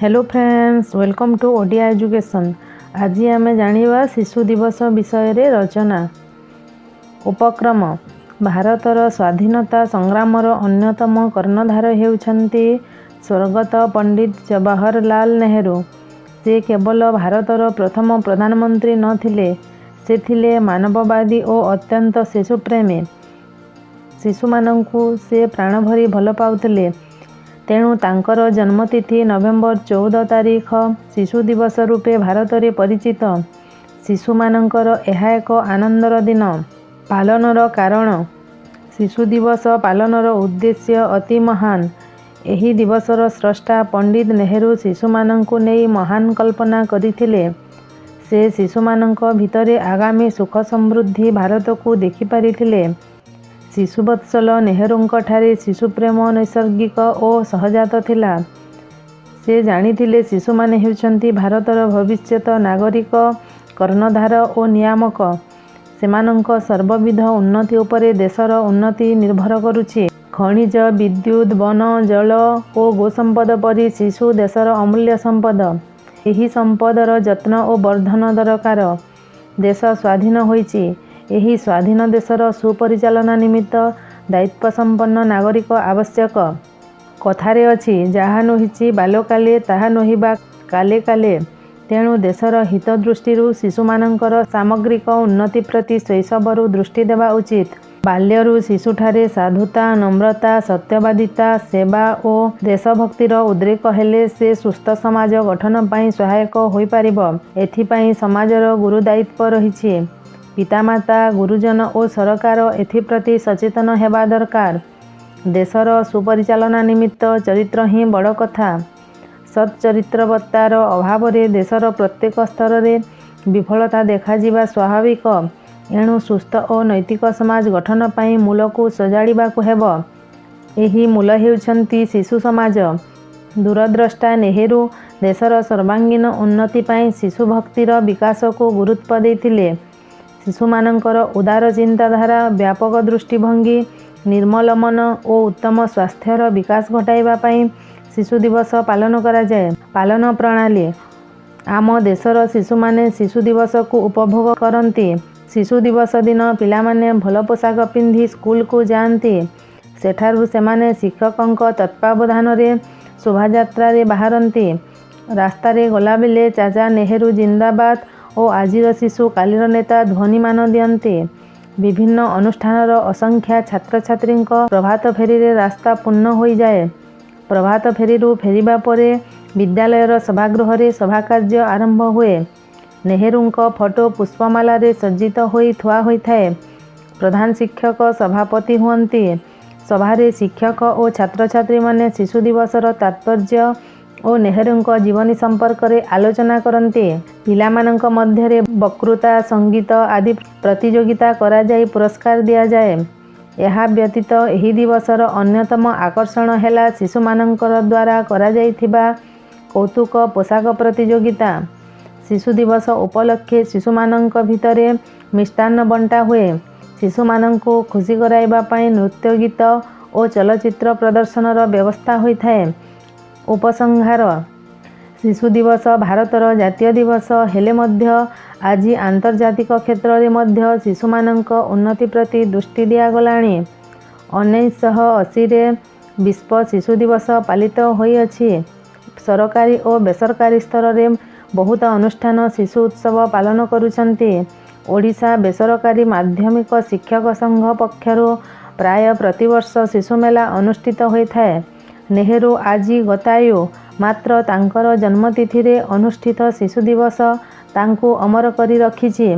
Hello friends, welcome to Odia education. आज आम जानिबा शिशु दिवस विषय रे रचना। उपक्रम। भारतर स्वाधीनता संग्रामर अन्यतम कर्णधार हेउछन्ति स्वर्गत पंडित जवाहरलाल नेहरू। से केवल भारतर प्रथम प्रधानमंत्री नथिले, से थिले मानववादी और अत्यंत शिशुप्रेमी। शिशुमानंकु से प्राणभरी भल पाउथिले। तेणु तांकर जन्मतिथि नवेम्बर 14 तारीख शिशु दिवस रूपे भारत में परिचित। शिशुमानंकर यह एक आनंदर दिन। पालनर कारण। शिशु दिवस पालनर उद्देश्य अति महान। एही दिवसर स्रष्टा पंडित नेहरू शिशुमानंकु नेई महान कल्पना करिथिले। से शिशुमानंक भितरे आगामी सुख समृद्धि भारत को देखि पारिथिले। शिशुवत्सल नेहरूंक ठारे शिशुप्रेम नैसर्गिक और सहजात थिला। से जानिथिले शिशुमाने हेउछन्ति भारतर भविष्यत नागरिक, कर्णधार और नियामक। सेमानंक सर्वविध उन्नति उपरे देशर उन्नति निर्भर करुछि। खनिज, विद्युत, वन, जल और गोसंपद परी शिशु देशर अमूल्य संपद। एही संपदर जत्न और वर्धन दरकार। देश स्वाधीन होइछि। एही स्वाधीन देशर सुपरिचालना निमित्त दायित्व संपन्न नागरिक आवश्यक। कथारे अछि, जहा नहिछि बाल्यकाले ताहा नहिबा काले काले। तेणु देशर हित दृष्टि शिशुमानंकर सामग्रिक उन्नति प्रति शैशवरु दृष्टि देवा उचित। बाल्यरु शिशुठारे साधुता, नम्रता, सत्यवादिता, सेवा और देशभक्तिर उद्रेक हेले से सुस्थ समाज गठन पई सहायक होई पारिबो। एथिपई समाजर गुरुदायित्व रहिछि। पितामाता, गुरुजन और सरकार एथिप्रति सचेतन हेबा दरकार। देशर सुपरिचालना निमित्त चरित्र ही बड़ कथा। सच्चरित्रवत्तार अभाव देशर प्रत्येक स्तर रे विफलता देखाजिबा स्वाभाविक। एणु सुस्थ और नैतिक समाज गठन पई मूल को सजाड़िबाकु हेबो। एही मूल हेउछन्ति शिशु समाज। दूरद्रष्टा नेहरू देशर सर्वांगीन उन्नति पई शिशु भक्तिर विकास को गुरुत्व देथिले। शिशुमानंकर उदार चिंताधारा, व्यापक दृष्टिभंगी, निर्मल मन और उत्तम स्वास्थ्यर विकास घटाइबा पई शिशु दिवस पालन करा जाए। पालन प्रणाली। आम देशर शिशुमाने शिशु दिवस को उपभोग करती। शिशु दिवस दिन पिलामाने भल पोशाक पिंधि स्कूल को जाती। सेठारु सेमाने शिक्षकंक तत्वावधान रे शोभायात्रा रे बाहरती। रास्ता रे गला बेले चाचा नेहरू जिंदाबाद और आजिर शिशु कालीर नेता ध्वनि मान दियन्ते। विभिन्न अनुष्ठानर असंख्या छात्र छात्री प्रभात फेरी रे रास्ता पूर्ण हो जाए। प्रभात फेरीरु फेरिबा परे विद्यालयर सभागृह रे सभा कार्य आरंभ हुए। नेहरूंक फोटो पुष्पमाला रे सज्जित होई थुआ होइथाए। प्रधान शिक्षक सभापति हुअन्ति। सभारे शिक्षक और छात्र छात्री माने शिशु दिवसर तात्पर्य और नेहरूंक जीवनी संपर्क रे आलोचना करते। पिलामानंक मध्यरे वक्तृता, संगीत आदि प्रतियोगिता करा जाई पुरस्कार दिया जाए। यह व्यतीत एही दिवसर अन्यतम आकर्षण हेला शिशुमानंकर द्वारा करा जाइथिबा कौतुक पोशाक प्रतियोगिता। शिशु दिवस उपलक्षे शिशुमानंक भितरे मिष्टान्न बंटा हुए। शिशुमानंको खुशी कराइबा पई नृत्य, गीत और चलचित्र प्रदर्शनर व्यवस्था होइथाए। उपसंहार। शिशु दिवस भारतर जातीय दिवस हेले मध्य आज आंतर्जातिक क्षेत्र में मध्य शिशुमानंक उन्नति प्रति दृष्टि दियागलाणी। 1980 रे विश्व शिशु दिवस पालित होइअछि। सरकारी और बेसरकारी स्तर में बहुत अनुष्ठान शिशु उत्सव पालन करुछन्ति। ओडिशा बेसरकारी माध्यमिक शिक्षक संघ पक्षरु प्राय प्रतिवर्ष शिशु मेला अनुष्ठित होइथाए। नेहरू आजी गतायु, मात्र तांकर जन्मतिथि रे अनुष्ठित शिशु दिवस तांकु अमर करी रखिछि।